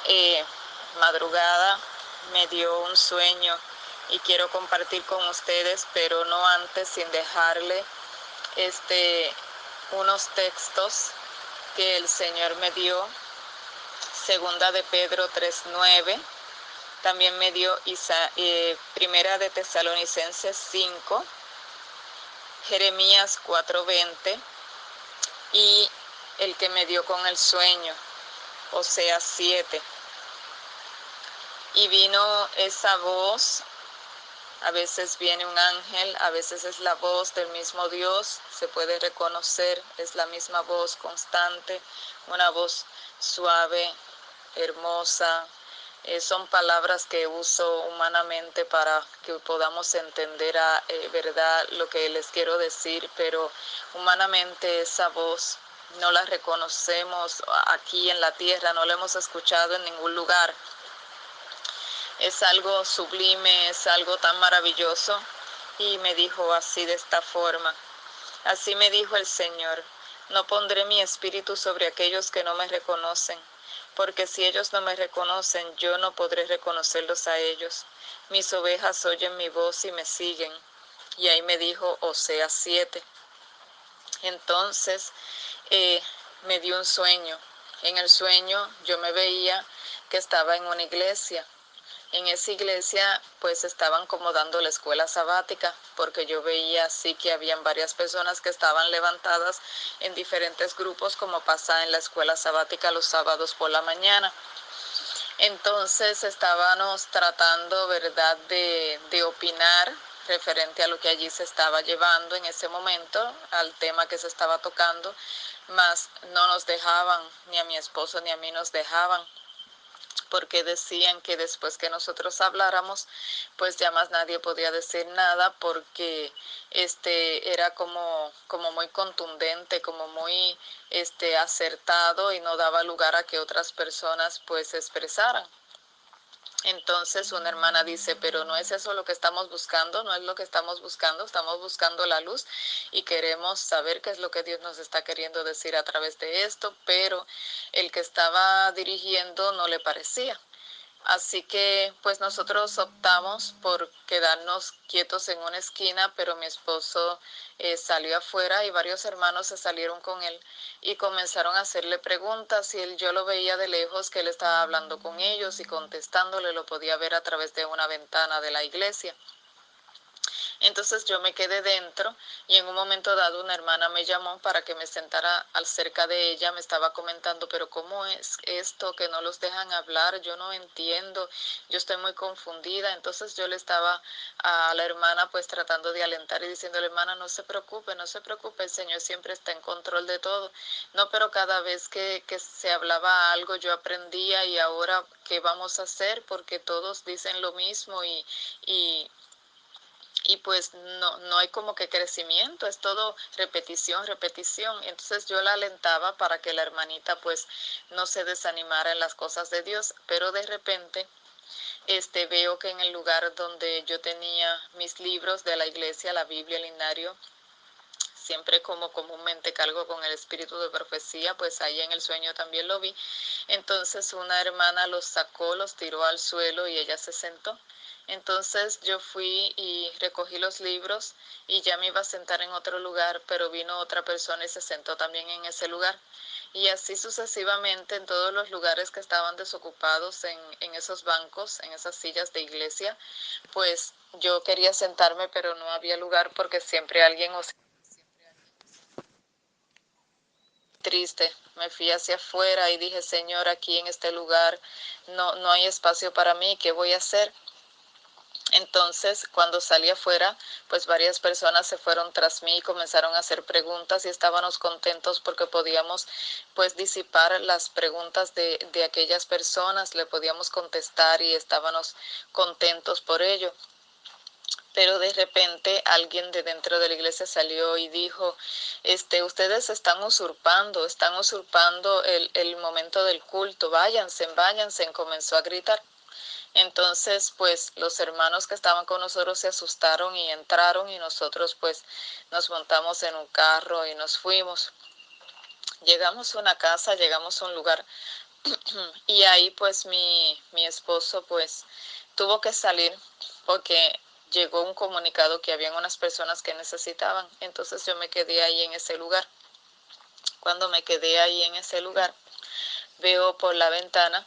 eh, madrugada me dio un sueño y quiero compartir con ustedes, pero no antes sin dejarle unos textos que el Señor me dio. Segunda de Pedro 3:9, también me dio Primera de Tesalonicenses 5, Jeremías 4:20 y el que me dio con el sueño, Oseas 7. Y vino esa voz, a veces viene un ángel, a veces es la voz del mismo Dios, se puede reconocer, es la misma voz constante, una voz suave, hermosa. Son palabras que uso humanamente para que podamos entender verdad lo que les quiero decir, pero humanamente esa voz no la reconocemos aquí en la tierra, no la hemos escuchado en ningún lugar. Es algo sublime, es algo tan maravilloso. Y me dijo así, de esta forma: así me dijo el Señor, no pondré mi espíritu sobre aquellos que no me reconocen, porque si ellos no me reconocen, yo no podré reconocerlos a ellos. Mis ovejas oyen mi voz y me siguen. Y ahí me dijo Oseas 7. Entonces me dio un sueño. En el sueño yo me veía que estaba en una iglesia. En esa iglesia pues estaban como dando la escuela sabática, porque yo veía así que habían varias personas que estaban levantadas en diferentes grupos, como pasa en la escuela sabática los sábados por la mañana. Entonces estábamos tratando, ¿verdad?, de opinar referente a lo que allí se estaba llevando en ese momento, al tema que se estaba tocando, mas no nos dejaban, ni a mi esposo ni a mí nos dejaban, porque decían que después que nosotros habláramos, pues ya más nadie podía decir nada, porque era como muy contundente, como muy acertado, y no daba lugar a que otras personas pues se expresaran. Entonces una hermana dice, pero no es eso lo que estamos buscando, no es lo que estamos buscando la luz y queremos saber qué es lo que Dios nos está queriendo decir a través de esto, pero el que estaba dirigiendo no le parecía. Así que pues nosotros optamos por quedarnos quietos en una esquina, pero mi esposo salió afuera y varios hermanos se salieron con él y comenzaron a hacerle preguntas, y yo lo veía de lejos que él estaba hablando con ellos y contestándole, lo podía ver a través de una ventana de la iglesia. Entonces yo me quedé dentro, y en un momento dado una hermana me llamó para que me sentara cerca de ella. Me estaba comentando, pero ¿cómo es esto que no los dejan hablar? Yo no entiendo, yo estoy muy confundida. Entonces yo le estaba a la hermana pues tratando de alentar y diciéndole, hermana, no se preocupe, el Señor siempre está en control de todo. No, pero cada vez que se hablaba algo yo aprendía, y ahora ¿qué vamos a hacer? Porque todos dicen lo mismo y pues no hay como que crecimiento, es todo repetición. Entonces yo la alentaba para que la hermanita pues no se desanimara en las cosas de Dios, pero de repente veo que en el lugar donde yo tenía mis libros de la iglesia, la Biblia, el Inario, siempre como comúnmente cargo con el espíritu de profecía, pues ahí en el sueño también lo vi. Entonces una hermana los sacó, los tiró al suelo y ella se sentó. Entonces yo fui y recogí los libros y ya me iba a sentar en otro lugar, pero vino otra persona y se sentó también en ese lugar. Y así sucesivamente en todos los lugares que estaban desocupados, en esos bancos, en esas sillas de iglesia, pues yo quería sentarme, pero no había lugar porque siempre alguien triste. Me fui hacia afuera y dije, Señor, aquí en este lugar no hay espacio para mí, ¿qué voy a hacer? Entonces, cuando salí afuera, pues varias personas se fueron tras mí y comenzaron a hacer preguntas, y estábamos contentos porque podíamos pues disipar las preguntas de aquellas personas, le podíamos contestar y estábamos contentos por ello. Pero de repente alguien de dentro de la iglesia salió y dijo, ustedes están usurpando el momento del culto, váyanse, comenzó a gritar. Entonces, pues los hermanos que estaban con nosotros se asustaron y entraron, y nosotros pues nos montamos en un carro y nos fuimos. Llegamos a una casa, llegamos a un lugar Y ahí pues mi esposo pues tuvo que salir porque llegó un comunicado que habían unas personas que necesitaban. Entonces yo me quedé ahí en ese lugar. Cuando me quedé ahí en ese lugar, veo por la ventana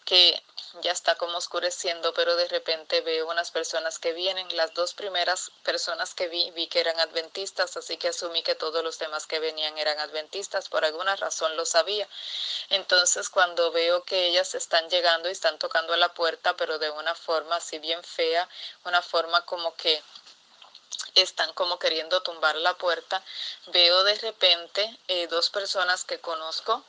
que ya está como oscureciendo, pero de repente veo unas personas que vienen. Las dos primeras personas que vi que eran adventistas, así que asumí que todos los demás que venían eran adventistas, por alguna razón lo sabía. Entonces cuando veo que ellas están llegando y están tocando a la puerta, pero de una forma así bien fea, una forma como que están como queriendo tumbar la puerta, veo de repente dos personas que conozco.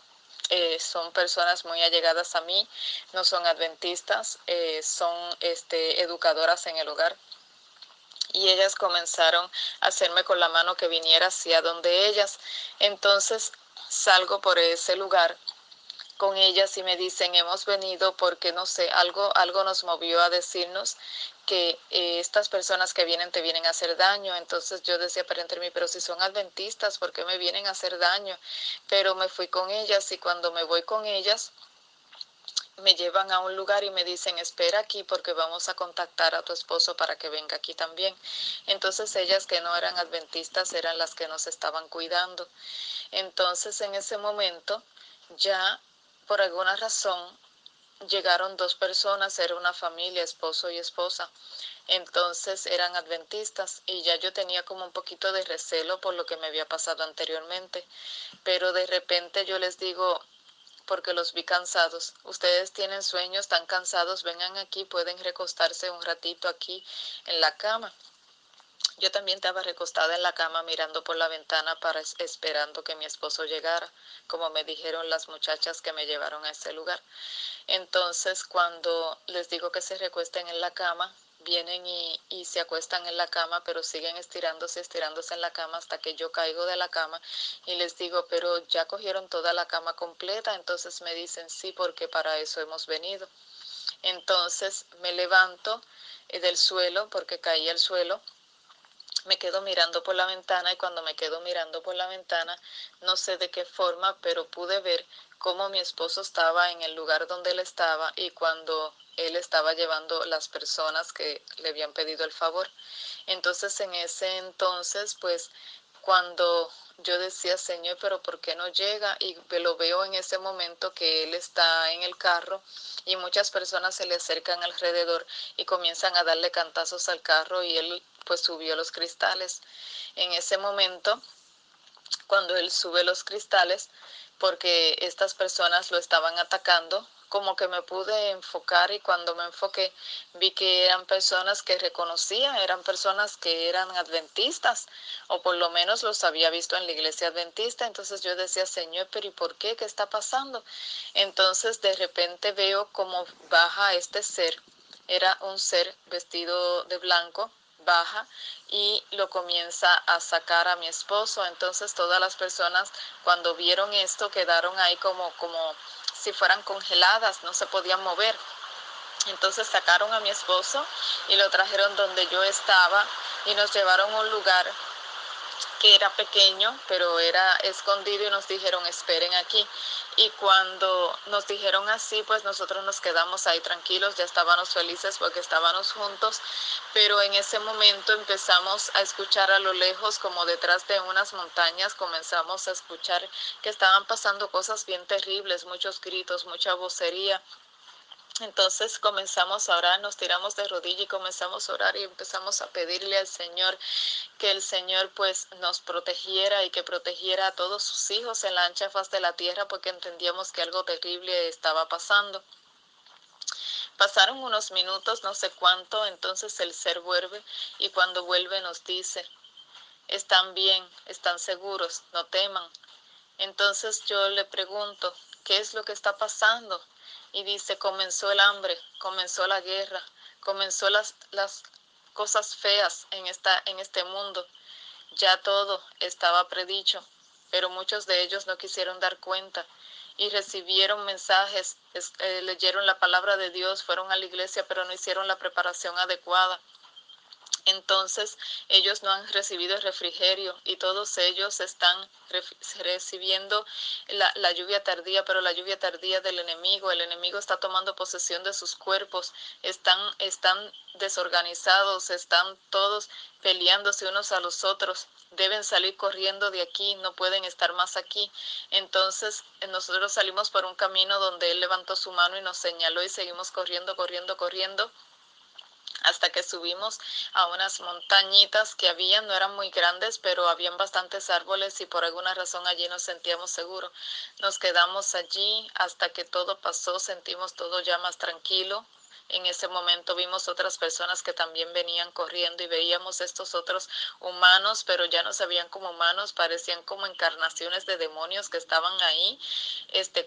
Son personas muy allegadas a mí, no son adventistas, son educadoras en el hogar, y ellas comenzaron a hacerme con la mano que viniera hacia donde ellas. Entonces salgo por ese lugar con ellas y me dicen, hemos venido porque no sé, algo nos movió a decirnos que estas personas que vienen te vienen a hacer daño. Entonces yo decía para entre mí, pero si son adventistas, ¿por qué me vienen a hacer daño? Pero me fui con ellas, y cuando me voy con ellas me llevan a un lugar y me dicen, espera aquí porque vamos a contactar a tu esposo para que venga aquí también. Entonces ellas, que no eran adventistas, eran las que nos estaban cuidando. Entonces en ese momento ya por alguna razón llegaron dos personas, era una familia, esposo y esposa. Entonces eran adventistas y ya yo tenía como un poquito de recelo por lo que me había pasado anteriormente, pero de repente yo les digo, porque los vi cansados, ustedes tienen sueños, están cansados, vengan aquí, pueden recostarse un ratito aquí en la cama. Yo también estaba recostada en la cama mirando por la ventana esperando que mi esposo llegara, como me dijeron las muchachas que me llevaron a ese lugar. Entonces cuando les digo que se recuesten en la cama, vienen y se acuestan en la cama, pero siguen estirándose en la cama hasta que yo caigo de la cama y les digo, pero ya cogieron toda la cama completa. Entonces me dicen, sí, porque para eso hemos venido. Entonces me levanto del suelo, porque caí al suelo, me quedo mirando por la ventana, y cuando me quedo mirando por la ventana, no sé de qué forma, pero pude ver cómo mi esposo estaba en el lugar donde él estaba, y cuando él estaba llevando las personas que le habían pedido el favor. Entonces en ese entonces, pues cuando yo decía, Señor, pero ¿por qué no llega? Y lo veo en ese momento que él está en el carro y muchas personas se le acercan alrededor y comienzan a darle cantazos al carro, y él pues subió los cristales. En ese momento, cuando él sube los cristales, porque estas personas lo estaban atacando, como que me pude enfocar, y cuando me enfoqué vi que eran personas que reconocía, eran personas que eran adventistas, o por lo menos los había visto en la iglesia adventista. Entonces yo decía, Señor, pero ¿y por qué? ¿Qué está pasando? Entonces de repente veo cómo baja este ser, era un ser vestido de blanco, baja y lo comienza a sacar a mi esposo. Entonces todas las personas cuando vieron esto quedaron ahí como si fueran congeladas, no se podían mover. Entonces sacaron a mi esposo y lo trajeron donde yo estaba y nos llevaron a un lugar que era pequeño, pero era escondido, y nos dijeron, esperen aquí. Y cuando nos dijeron así, pues nosotros nos quedamos ahí tranquilos, ya estábamos felices porque estábamos juntos, pero en ese momento empezamos a escuchar a lo lejos, como detrás de unas montañas, comenzamos a escuchar que estaban pasando cosas bien terribles, muchos gritos, mucha vocería. Entonces comenzamos a orar, nos tiramos de rodillas y comenzamos a orar y empezamos a pedirle al Señor que el Señor pues nos protegiera y que protegiera a todos sus hijos en la ancha faz de la tierra, porque entendíamos que algo terrible estaba pasando. Pasaron unos minutos, no sé cuánto, entonces el ser vuelve, y cuando vuelve nos dice, están bien, están seguros, no teman. Entonces yo le pregunto, ¿qué es lo que está pasando? Y dice, comenzó el hambre, comenzó la guerra, comenzó las cosas feas en este mundo. Ya todo estaba predicho, pero muchos de ellos no quisieron dar cuenta y recibieron mensajes, leyeron la palabra de Dios, fueron a la iglesia, pero no hicieron la preparación adecuada. Entonces ellos no han recibido el refrigerio y todos ellos están recibiendo la lluvia tardía, pero la lluvia tardía del enemigo. El enemigo está tomando posesión de sus cuerpos, están desorganizados, están todos peleándose unos a los otros. Deben salir corriendo de aquí, no pueden estar más aquí. Entonces nosotros salimos por un camino donde él levantó su mano y nos señaló y seguimos corriendo, corriendo, corriendo, hasta que subimos a unas montañitas que habían, no eran muy grandes, pero habían bastantes árboles y por alguna razón allí nos sentíamos seguros. Nos quedamos allí hasta que todo pasó, sentimos todo ya más tranquilo. En ese momento vimos otras personas que también venían corriendo y veíamos estos otros humanos, pero ya no se veían como humanos, parecían como encarnaciones de demonios que estaban ahí,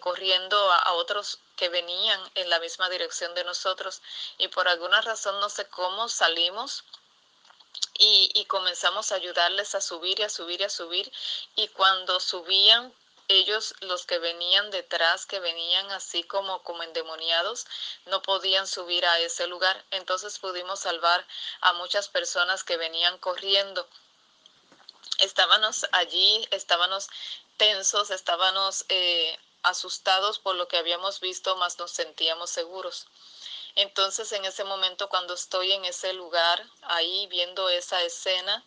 corriendo a otros que venían en la misma dirección de nosotros. Y por alguna razón, no sé cómo, salimos y comenzamos a ayudarles a subir y a subir y a subir. Y cuando subían, ellos, los que venían detrás, que venían así como endemoniados, no podían subir a ese lugar. Entonces pudimos salvar a muchas personas que venían corriendo. Estábamos allí, estábamos tensos, estábamos asustados por lo que habíamos visto, mas nos sentíamos seguros. Entonces, en ese momento, cuando estoy en ese lugar, ahí viendo esa escena,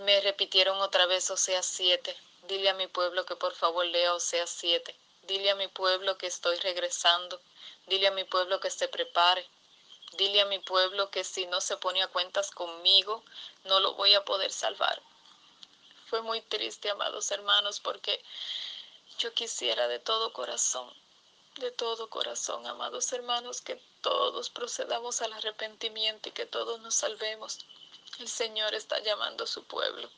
me repitieron otra vez Oseas 7. Dile a mi pueblo que por favor lea Oseas 7. Dile a mi pueblo que estoy regresando. Dile a mi pueblo que se prepare. Dile a mi pueblo que si no se pone a cuentas conmigo, no lo voy a poder salvar. Fue muy triste, amados hermanos, porque yo quisiera de todo corazón, amados hermanos, que todos procedamos al arrepentimiento y que todos nos salvemos. El Señor está llamando a su pueblo.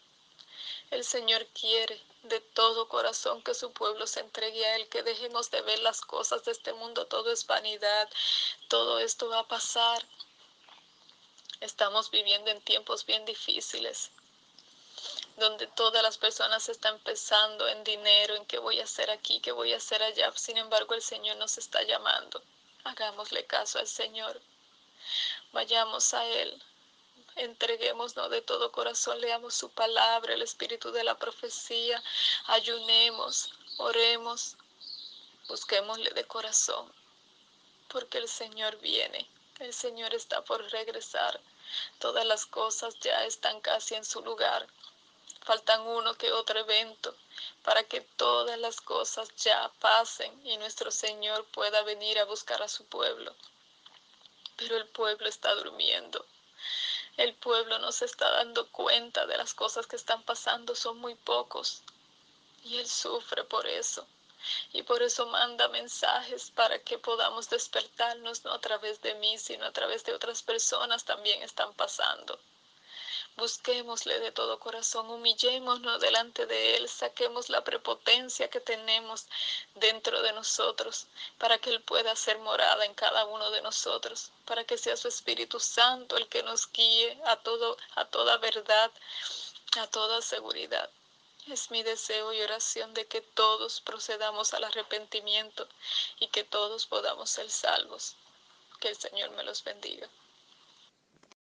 El Señor quiere de todo corazón que su pueblo se entregue a Él, que dejemos de ver las cosas de este mundo. Todo es vanidad, todo esto va a pasar. Estamos viviendo en tiempos bien difíciles, donde todas las personas están pensando en dinero, en qué voy a hacer aquí, qué voy a hacer allá. Sin embargo, el Señor nos está llamando. Hagámosle caso al Señor. Vayamos a Él. Entreguémonos de todo corazón. Leamos su palabra, el espíritu de la profecía. Ayunemos, oremos. Busquémosle de corazón. Porque el Señor viene. El Señor está por regresar. Todas las cosas ya están casi en su lugar. Faltan uno que otro evento para que todas las cosas ya pasen y nuestro Señor pueda venir a buscar a su pueblo. Pero el pueblo está durmiendo. El pueblo no se está dando cuenta de las cosas que están pasando, son muy pocos. Y Él sufre por eso. Y por eso manda mensajes para que podamos despertarnos, no a través de mí, sino a través de otras personas también están pasando. Busquémosle de todo corazón, humillémonos delante de Él, saquemos la prepotencia que tenemos dentro de nosotros, para que Él pueda hacer morada en cada uno de nosotros, para que sea su Espíritu Santo el que nos guíe a toda verdad, a toda seguridad. Es mi deseo y oración de que todos procedamos al arrepentimiento y que todos podamos ser salvos. Que el Señor me los bendiga.